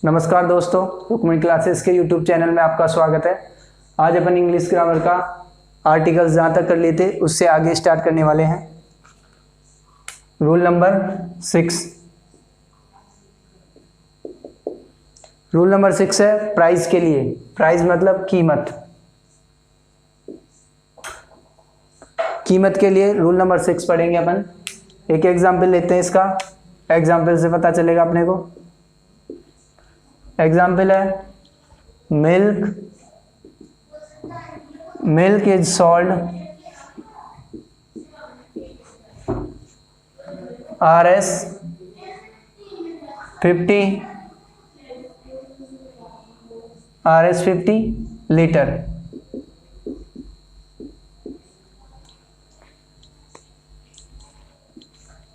नमस्कार दोस्तों, रुक्मिणी क्लासेस के यूट्यूब चैनल में आपका स्वागत है। आज अपन इंग्लिश ग्रामर का आर्टिकल्स जहाँ तक कर लिए थे उससे आगे स्टार्ट करने वाले हैं। Rule number 6। रूल नंबर 6 है प्राइस के लिए। प्राइस मतलब कीमत। कीमत के लिए रूल नंबर 6 पढ़ेंगे अपन। एक एग्जाम्पल लेते हैं इसका। एग्जाम्पल से पता चलेगा अपने को। एग्जाम्पल है milk is sold RS 50 litre.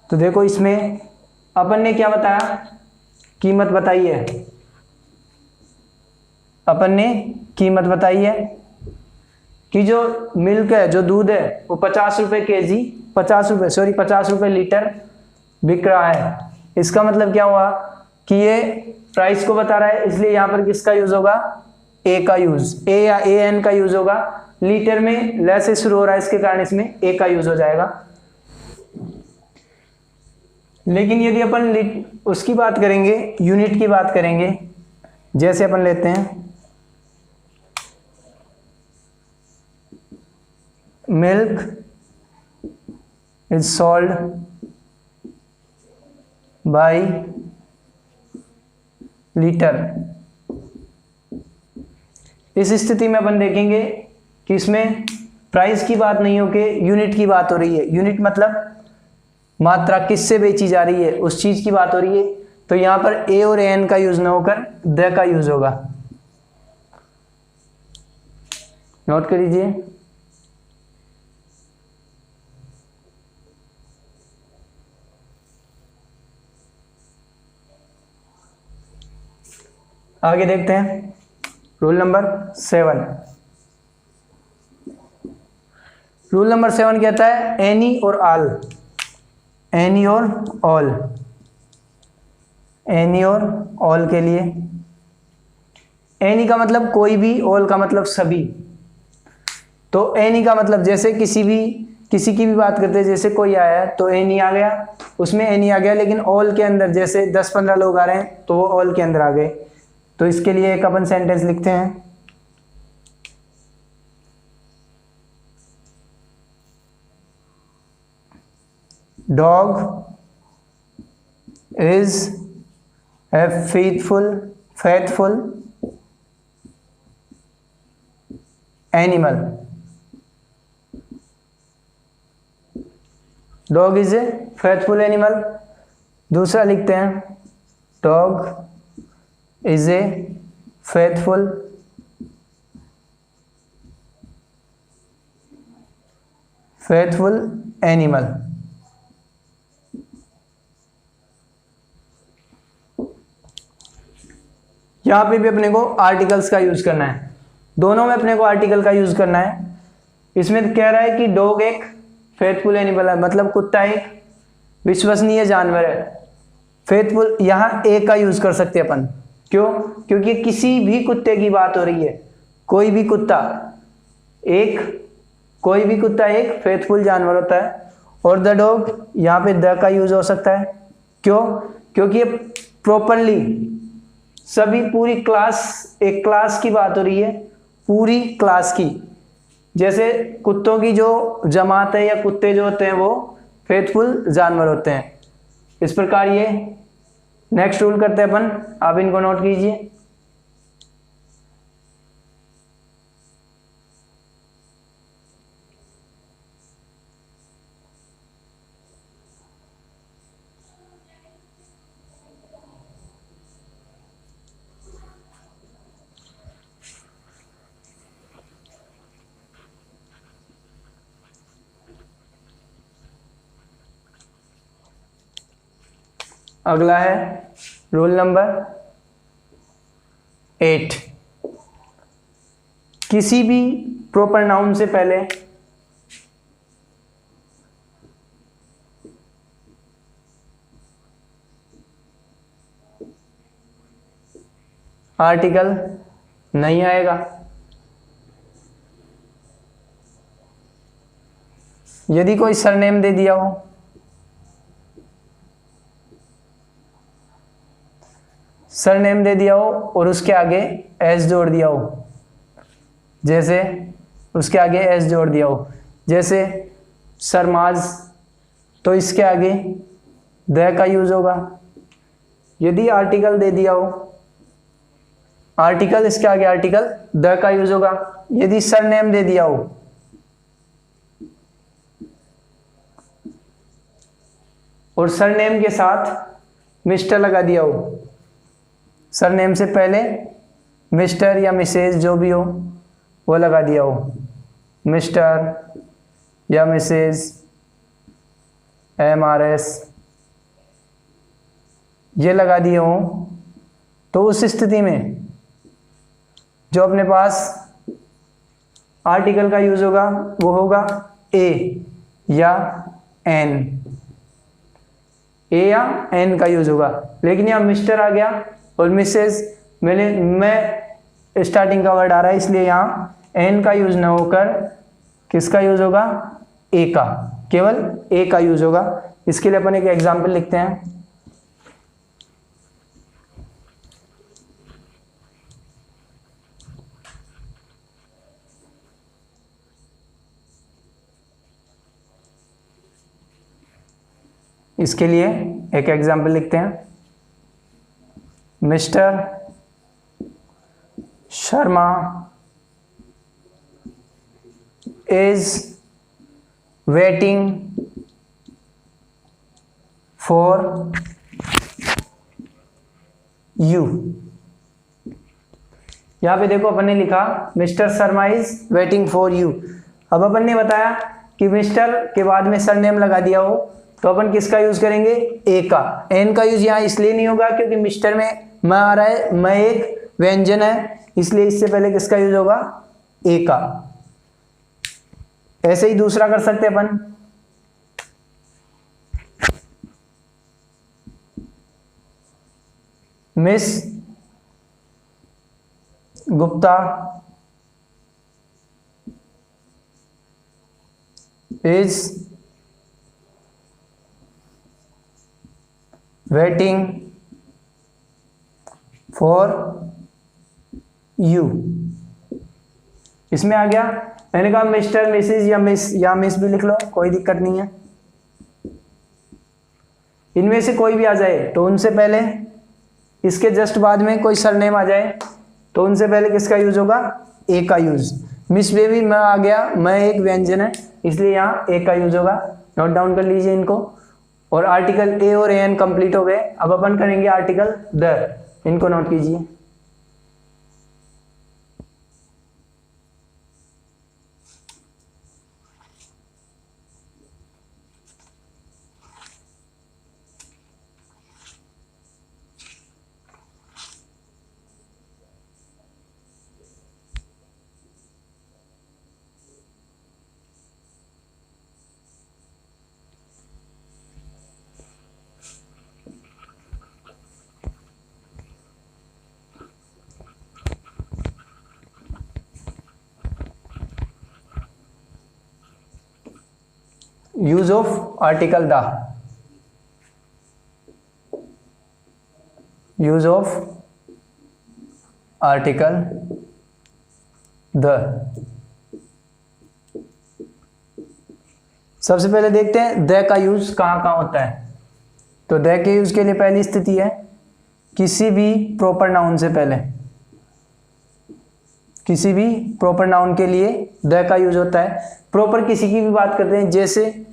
तो देखो इसमें अपन ने क्या बताया, कीमत बताई है। अपन ने कीमत बताई है कि जो मिल्क है, जो दूध है, वो 50 रुपए केजी, 50 रुपए लीटर बिक रहा है। इसका मतलब क्या हुआ कि ये प्राइस को बता रहा है, इसलिए यहां पर किसका यूज होगा, ए का यूज, ए या ए एन का यूज होगा। लीटर में ल से शुरू हो रहा है, इसके कारण इसमें ए का यूज हो जाएगा। लेकिन यदि अपन उसकी बात करेंगे, यूनिट की बात करेंगे, जैसे अपन लेते हैं milk is sold by litre. इस स्थिति में अपन देखेंगे कि इसमें प्राइस की बात नहीं हो के यूनिट की बात हो रही है। यूनिट मतलब मात्रा, किससे बेची जा रही है उस चीज की बात हो रही है। तो यहां पर ए और एन का यूज ना होकर द का यूज होगा। नोट कर लीजिए। आगे देखते हैं रूल नंबर 7। रूल नंबर 7 कहता है एनी और ऑल। एनी और ऑल। एनी और ऑल के लिए एनी का मतलब कोई भी, ऑल का मतलब सभी। तो एनी का मतलब जैसे किसी की भी बात करते हैं, जैसे कोई आया है तो एनी आ गया, उसमें एनी आ गया। लेकिन ऑल के अंदर जैसे 10-15 लोग आ रहे हैं तो वो ऑल के अंदर आ गए। तो इसके लिए एक अपन सेंटेंस लिखते हैं, dog is a faithful animal. Dog is a faithful animal. दूसरा लिखते हैं dog is a faithful animal. यहां पे भी अपने को आर्टिकल्स का यूज करना है। दोनों में अपने को आर्टिकल का यूज करना है। इसमें कह रहा है कि डॉग एक फेथफुल एनिमल है, मतलब कुत्ता एक विश्वसनीय जानवर है। फेथफुल यहां ए का यूज कर सकते हैं अपन। क्यों? क्योंकि किसी भी कुत्ते की बात हो रही है। कोई भी कुत्ता एक फेथफुल जानवर होता है। और द डॉग, यहां पे द का यूज हो सकता है। क्यों? क्योंकि ये प्रॉपरली सभी, पूरी क्लास, एक क्लास की बात हो रही है, पूरी क्लास की। जैसे कुत्तों की जो जमात है या कुत्ते जो होते हैं वो फेथफुल जानवर होते हैं। इस प्रकार ये नेक्स्ट रूल करते हैं अपन, आप इनको नोट कीजिए। अगला है रूल नंबर 8। किसी भी प्रॉपर नाउन से पहले आर्टिकल नहीं आएगा। यदि कोई सरनेम दे दिया हो, सरनेम दे दिया हो और उसके आगे एस जोड़ दिया हो, जैसे उसके आगे एस जोड़ दिया हो, जैसे सरमाज, तो इसके आगे द का यूज होगा। यदि आर्टिकल दे दिया हो, आर्टिकल, इसके आगे आर्टिकल द का यूज होगा। यदि सरनेम दे दिया हो, और सरनेम के साथ मिस्टर लगा दिया हो, सरनेम से पहले मिस्टर या मिसेज जो भी हो वो लगा दिया हो, मिस्टर या मिसेज, MRS ये लगा दिए हो, तो उस स्थिति में जो अपने पास आर्टिकल का यूज होगा वो होगा ए या एन, ए या एन का यूज होगा। लेकिन यहाँ मिस्टर आ गया और मिसेज, मैं स्टार्टिंग का वर्ड आ रहा है, इसलिए यहाँ एन का यूज ना होकर किसका यूज होगा, ए का, केवल ए का यूज होगा। इसके लिए अपन एक एग्जांपल लिखते हैं। इसके लिए एक एग्जांपल लिखते हैं। Mister Sharma is waiting for you। यहां पे देखो अपन ने लिखा mister Sharma is waiting for you. अब अपन ने बताया कि मिस्टर के बाद में सरनेम लगा दिया हो तो अपन किसका यूज करेंगे, ए का। एन का यूज यहां इसलिए नहीं होगा क्योंकि मिस्टर में म आ रहा है, म एक व्यंजन है, इसलिए इससे पहले किसका यूज होगा, ए का। ऐसे ही दूसरा कर सकते अपन, Miss Gupta is waiting for you. इसमें आ गया, मैंने कहा मिस्टर, मिसेज या मिस भी लिख लो, कोई दिक्कत नहीं है। इनमें से कोई भी आ जाए तो उनसे पहले, इसके जस्ट बाद में कोई सरनेम आ जाए तो उनसे पहले किसका यूज होगा, ए का यूज। मिस बेबी मैं आ गया, मैं एक व्यंजन है, इसलिए यहाँ ए का यूज होगा। नोट डाउन कर लीजिए इनको। और आर्टिकल ए और एन कंप्लीट हो गए। अब अपन करेंगे आर्टिकल द, इनको नोट कीजिए। Use of article the, use of article the. सबसे पहले देखते हैं द का यूज कहां कहां होता है। तो द के यूज के लिए पहली स्थिति है किसी भी प्रॉपर नाउन से पहले, किसी भी प्रॉपर नाउन के लिए द का यूज होता है। प्रॉपर किसी की भी बात करते हैं, जैसे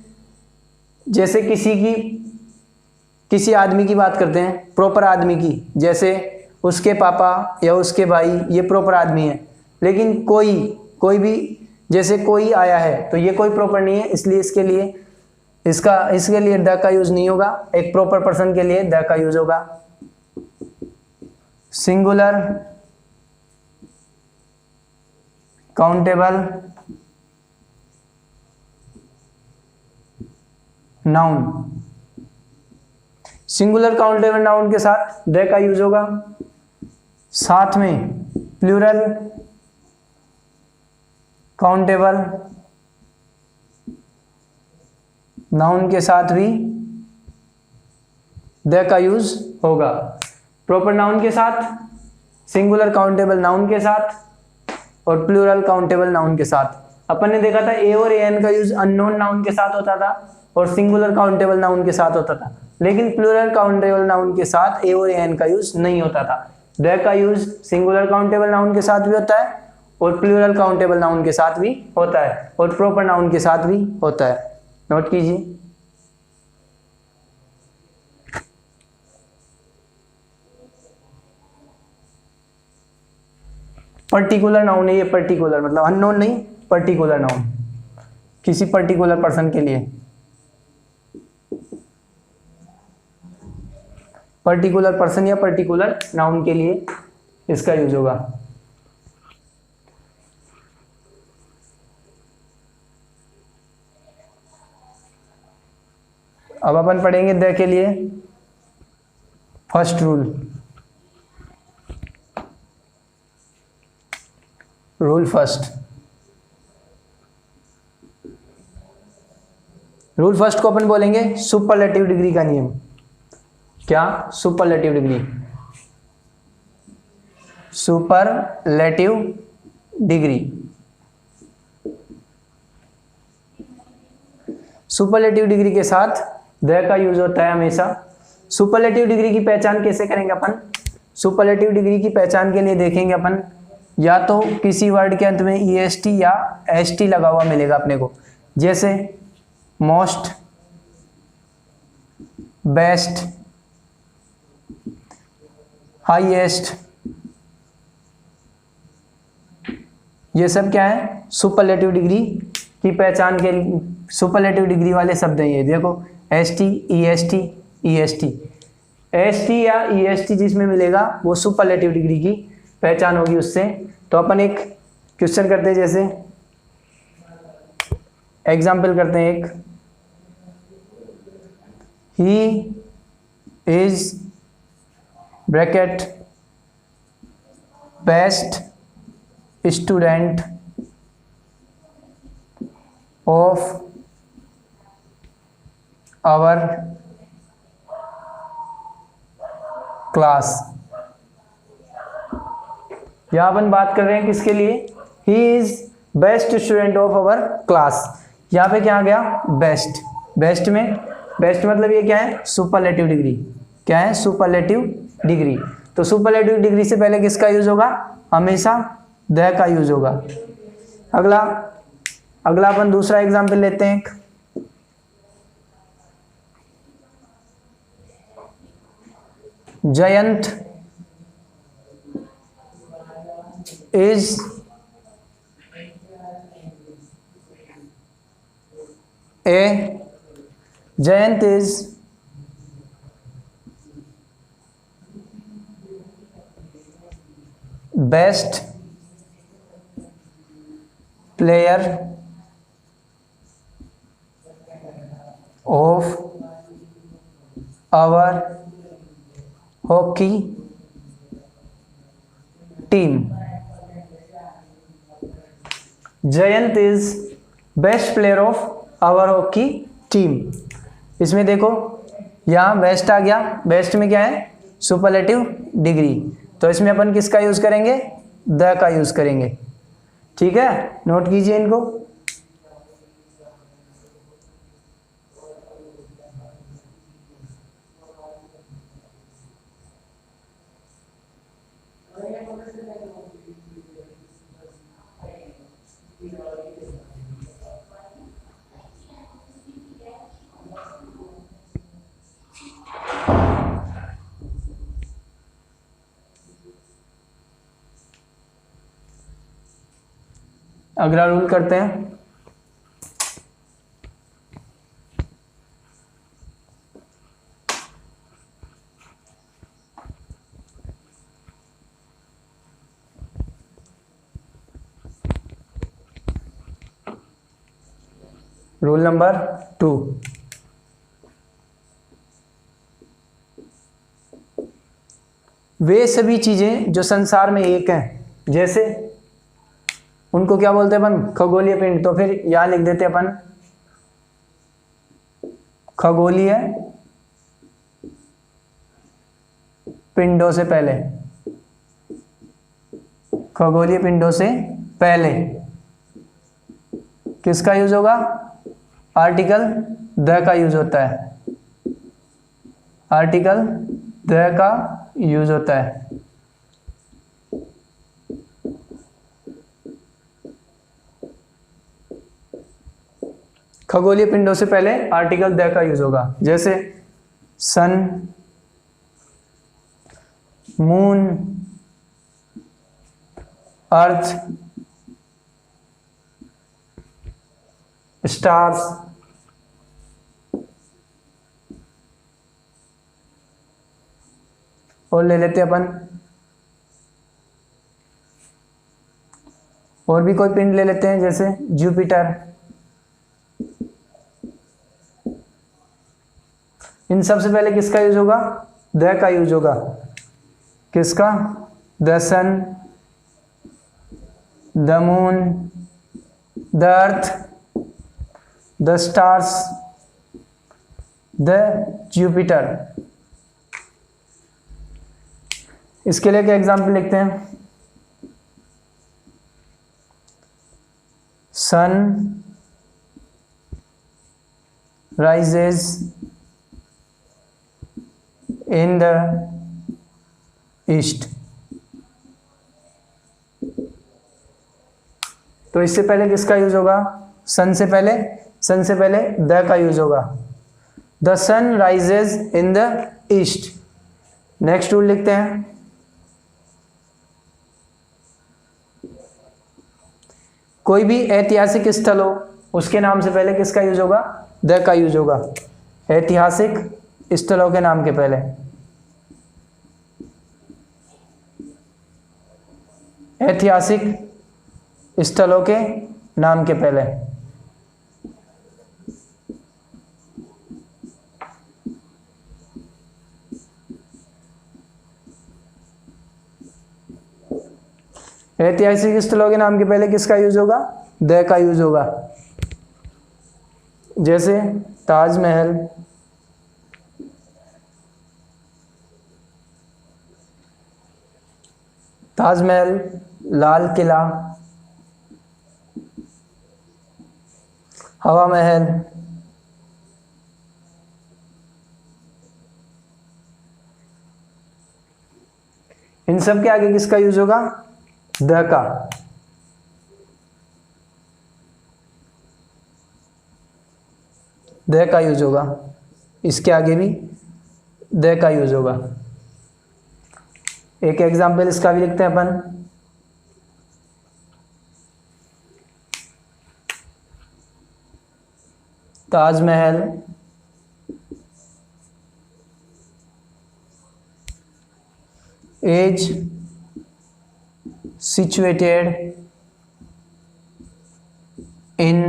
किसी आदमी की बात करते हैं, प्रॉपर आदमी की, जैसे उसके पापा या उसके भाई, ये प्रॉपर आदमी है। लेकिन कोई भी, जैसे कोई आया है, तो ये कोई प्रॉपर नहीं है, इसलिए इसके लिए द का यूज नहीं होगा। एक प्रॉपर पर्सन के लिए द का यूज होगा। Singular countable noun, singular countable noun के साथ द का यूज होगा। साथ में प्लूरल काउंटेबल नाउन के साथ भी द का यूज होगा। प्रॉपर नाउन के साथ, सिंगुलर काउंटेबल नाउन के साथ और प्लूरल काउंटेबल नाउन के साथ। अपन ने देखा था ए और एन का यूज अननोन नाउन के साथ होता था और सिंगुलर काउंटेबल नाउन के साथ होता था, लेकिन प्लूरल काउंटेबल नाउन के साथ ए और एन का यूज नहीं होता था। द का यूज सिंगुलर काउंटेबल नाउन के साथ भी होता है और प्लूरल काउंटेबल नाउन के साथ भी होता है और प्रॉपर नाउन के साथ भी होता है। नोट कीजिए। पर्टिकुलर नाउन है ये, पर्टिकुलर मतलब अननोन नहीं, पर्टिकुलर नाउन, किसी पर्टिकुलर पर्सन के लिए। पर्टिकुलर पर्सन या पर्टिकुलर नाउन के लिए इसका यूज होगा। अब अपन पढ़ेंगे द के लिए first rule. Rule first, rule first को अपन बोलेंगे सुपरलेटिव डिग्री का नियम। क्या? Superlative degree. Superlative degree, superlative degree के साथ द का यूज होता है हमेशा। सुपरलेटिव डिग्री की पहचान कैसे करेंगे अपन? सुपरलेटिव डिग्री की पहचान के लिए देखेंगे अपन, या तो किसी वर्ड के अंत में EST या ST लगा हुआ मिलेगा अपने को, जैसे मोस्ट, बेस्ट, हाईएस्ट, ये सब क्या है? सुपरलेटिव डिग्री की पहचान के सुपरलेटिव डिग्री वाले शब्द हैं ये। देखो ST, EST, EST, ST या EST जिसमें मिलेगा वो सुपरलेटिव डिग्री की पहचान होगी उससे। तो अपन एक क्वेश्चन करते हैं, जैसे एग्जाम्पल करते हैं एक, he is bracket best student of our class. यहां अपन बात कर रहे हैं किसके लिए? He is best student of our class. यहाँ पे क्या आ गया? बेस्ट। बेस्ट में, बेस्ट मतलब ये क्या है? Superlative degree. क्या है? Superlative degree. तो सुपरलेटिव डिग्री से पहले किसका यूज होगा? हमेशा द का यूज होगा। अगला अपन दूसरा एग्जाम्पल लेते हैं एक, Jayant is Jayant is best player of our hockey team. Jayant is best player of our hockey team. इसमें देखो यहाँ बेस्ट आ गया। बेस्ट में क्या है? Superlative degree. तो इसमें अपन किसका यूज करेंगे? द का यूज करेंगे। ठीक है, नोट कीजिए इनको। अगला रूल करते हैं, रूल नंबर 2। वे सभी चीजें जो संसार में एक हैं, जैसे उनको क्या बोलते हैं अपन, खगोलीय पिंड। तो फिर यहां लिख देते हैं अपन खगोलीय पिंडों से पहले, खगोलीय पिंडों से पहले किसका यूज होगा, आर्टिकल द का यूज होता है, आर्टिकल द का यूज होता है। खगोलीय पिंडों से पहले आर्टिकल द का यूज होगा, जैसे सन, मून, अर्थ, स्टार्स, और ले लेते हैं अपन और भी कोई पिंड ले लेते हैं, जैसे जुपिटर। इन सबसे पहले किसका यूज होगा, द का यूज होगा। किसका, the sun, the moon, the earth, the stars, the Jupiter. इसके लिए क्या एग्जाम्पल लिखते हैं, sun rises in the east. तो इससे पहले किसका यूज होगा, सन से पहले द का यूज होगा। The sun rises in the east. Next rule लिखते हैं, कोई भी ऐतिहासिक स्थल हो उसके नाम से पहले किसका यूज होगा, द का यूज होगा। ऐतिहासिक स्थलों के नाम के पहले, ऐतिहासिक स्थलों के नाम के पहले। ऐतिहासिक स्थलों के नाम के पहले किसका यूज होगा, द का यूज होगा। जैसे ताजमहल, ताजमहल, लाल किला, हवा महल, इन सब के आगे किसका यूज होगा, द का। द का यूज होगा, इसके आगे भी द का यूज होगा। एक एग्जाम्पल इसका भी लिखते हैं अपन, Taj Mahal, is situated in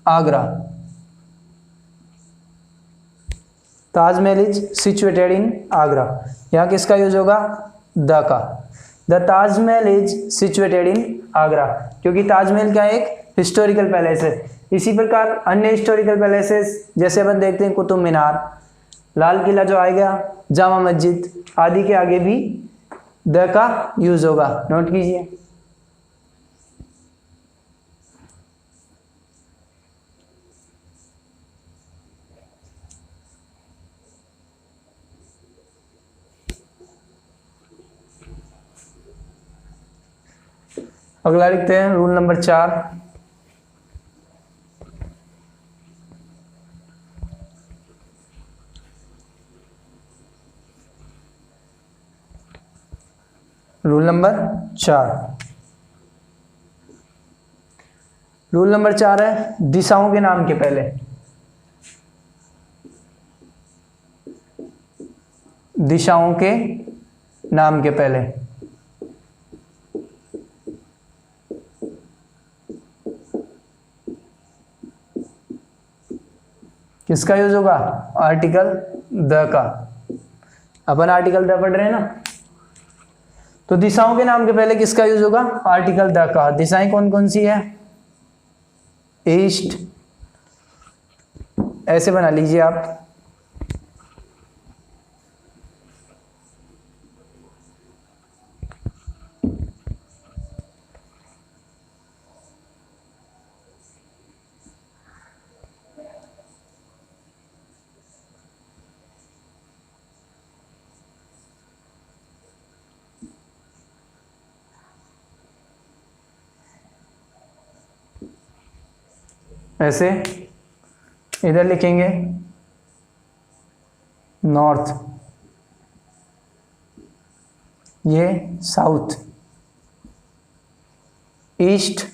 Agra. Taj Mahal is situated in Agra, यहाँ किसका यूज होगा, द का। The Taj Mahal is situated in Agra, क्योंकि ताजमहल क्या है, एक हिस्टोरिकल पैलेस है। इसी प्रकार अन्य हिस्टोरिकल पैलेसेस जैसे अपन देखते हैं कुतुब मीनार, लाल किला जो आएगा, जामा मस्जिद आदि के आगे भी द का यूज होगा। नोट कीजिए। अगला लिखते हैं rule number 4। Rule number 4, rule number 4 है दिशाओं के नाम के पहले, दिशाओं के नाम के पहले किसका यूज होगा, आर्टिकल द का। अपन आर्टिकल द पढ़ रहे हैं ना, तो दिशाओं के नाम के पहले किसका यूज होगा? आर्टिकल द का। दिशाएं कौन कौन सी है? ईस्ट, ऐसे बना लीजिए आप। ऐसे इधर लिखेंगे नॉर्थ, ये साउथ, ईस्ट,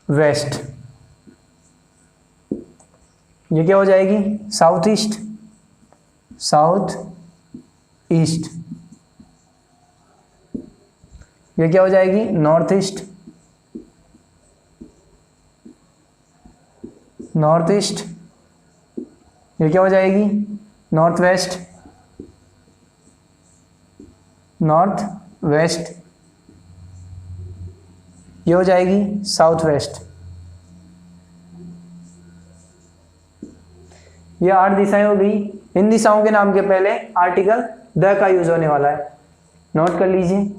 वेस्ट, ये क्या हो जाएगी? South east, south east. ये क्या हो जाएगी? North east, north east. ये क्या हो जाएगी? North west, north west. ये हो जाएगी साउथ वेस्ट। ये 8 दिशाएं हो गई। इन दिशाओं के नाम के पहले आर्टिकल द का यूज होने वाला है, नोट कर लीजिए।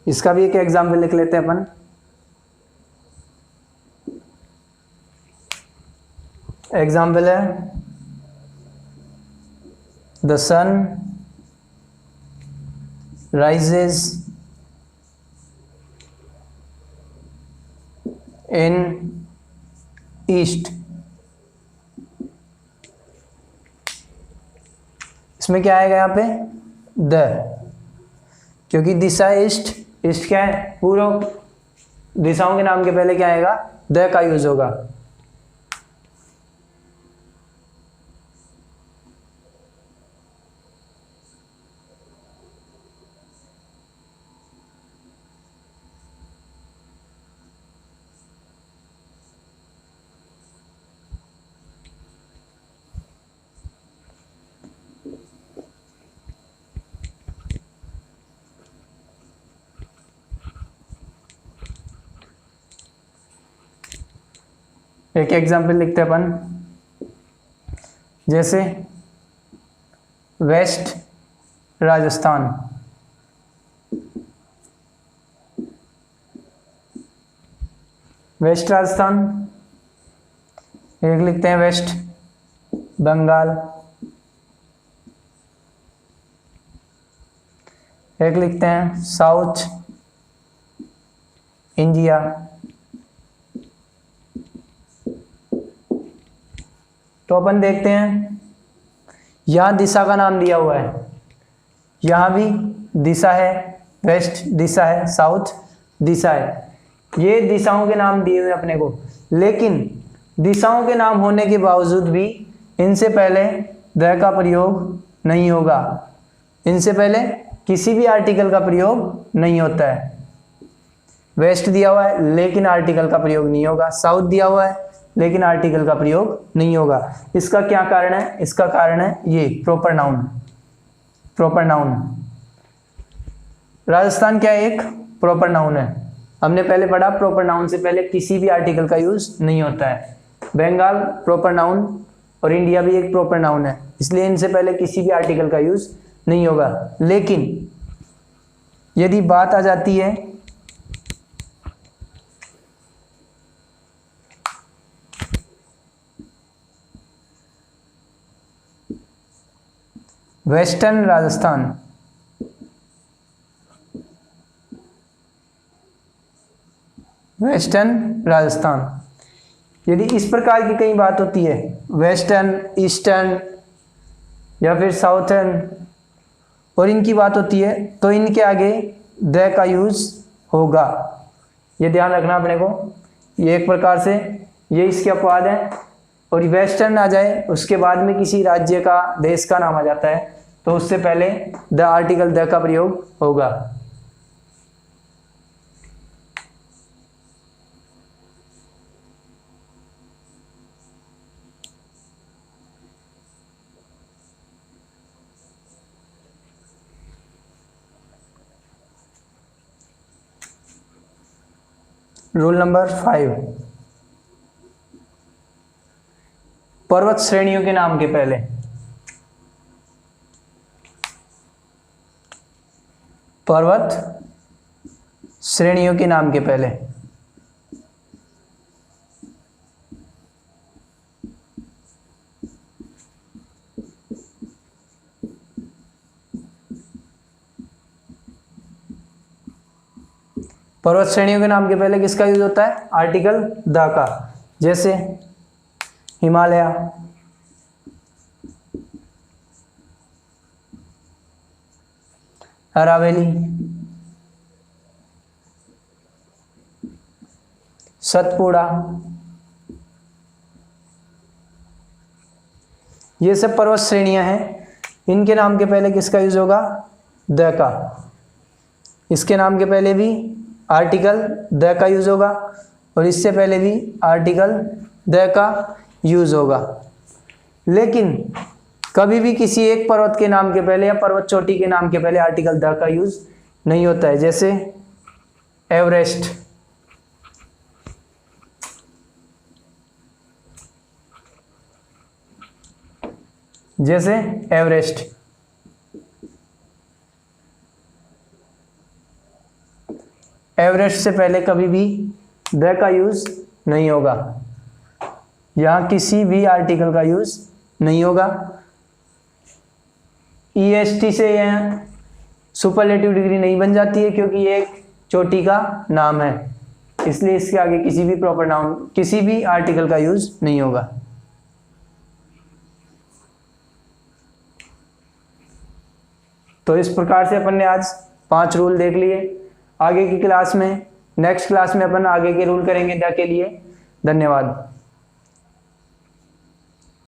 इसका भी एक एग्जाम्पल लिख लेते हैं अपन। एग्जाम्पल है the sun rises in east. इसमें क्या आएगा यहाँ पे? द, क्योंकि दिशा ईस्ट, ईस्ट क्या है? पूर्व। दिशाओं के नाम के पहले क्या आएगा? द का यूज होगा। एक एग्जाम्पल लिखते हैं अपन, जैसे वेस्ट राजस्थान, वेस्ट राजस्थान। एक लिखते हैं वेस्ट बंगाल, एक लिखते हैं साउथ इंडिया, तो अपन देखते हैं यहां दिशा का नाम दिया हुआ है, यहां भी दिशा है, वेस्ट दिशा है, साउथ दिशा है। ये दिशाओं के नाम दिए हुए अपने को, लेकिन दिशाओं के नाम होने के बावजूद भी इनसे पहले द का प्रयोग नहीं होगा। इनसे पहले किसी भी आर्टिकल का प्रयोग नहीं होता है। वेस्ट दिया हुआ है लेकिन आर्टिकल का प्रयोग नहीं होगा, साउथ दिया हुआ है लेकिन आर्टिकल का प्रयोग नहीं होगा। इसका क्या कारण है? इसका कारण है ये proper noun. Proper noun, Rajasthan क्या है? एक प्रॉपर नाउन है। हमने पहले पढ़ा प्रॉपर नाउन से पहले किसी भी आर्टिकल का यूज नहीं होता है। बंगाल प्रॉपर नाउन और इंडिया भी एक प्रॉपर नाउन है, इसलिए इनसे पहले किसी भी आर्टिकल का यूज नहीं होगा। लेकिन यदि बात आ जाती है वेस्टर्न राजस्थान, वेस्टर्न राजस्थान, यदि इस प्रकार की कहीं बात होती है, वेस्टर्न, ईस्टर्न या फिर साउथर्न, और इनकी बात होती है, तो इनके आगे द का यूज होगा। ये ध्यान रखना अपने को। ये एक प्रकार से ये इसके अपवाद है। और वेस्टर्न आ जाए, उसके बाद में किसी राज्य का, देश का नाम आ जाता है, तो उससे पहले द आर्टिकल द का प्रयोग होगा। रूल नंबर 5, पर्वत श्रेणियों के नाम के पहले पर्वत श्रेणियों के नाम के पहले पर्वत श्रेणियों के नाम के पहले किसका यूज होता है? आर्टिकल द का। जैसे हिमालय, अरावली, सतपुड़ा, ये सब पर्वत श्रेणियां हैं। इनके नाम के पहले किसका यूज होगा? द का। इसके नाम के पहले भी आर्टिकल द का यूज होगा और इससे पहले भी आर्टिकल द का यूज होगा। लेकिन कभी भी किसी एक पर्वत के नाम के पहले या पर्वत चोटी के नाम के पहले आर्टिकल द का यूज नहीं होता है। जैसे एवरेस्ट, जैसे एवरेस्ट, एवरेस्ट से पहले कभी भी द का यूज नहीं होगा। यहां किसी भी आर्टिकल का यूज नहीं होगा। EST से यह सुपरलेटिव डिग्री नहीं बन जाती है क्योंकि ये एक चोटी का नाम है, इसलिए इसके आगे किसी भी प्रॉपर नाउन, किसी भी आर्टिकल का यूज नहीं होगा। तो इस प्रकार से अपन ने आज 5 रूल देख लिए। आगे की क्लास में, नेक्स्ट क्लास में अपन आगे के रूल करेंगे द के लिए। धन्यवाद।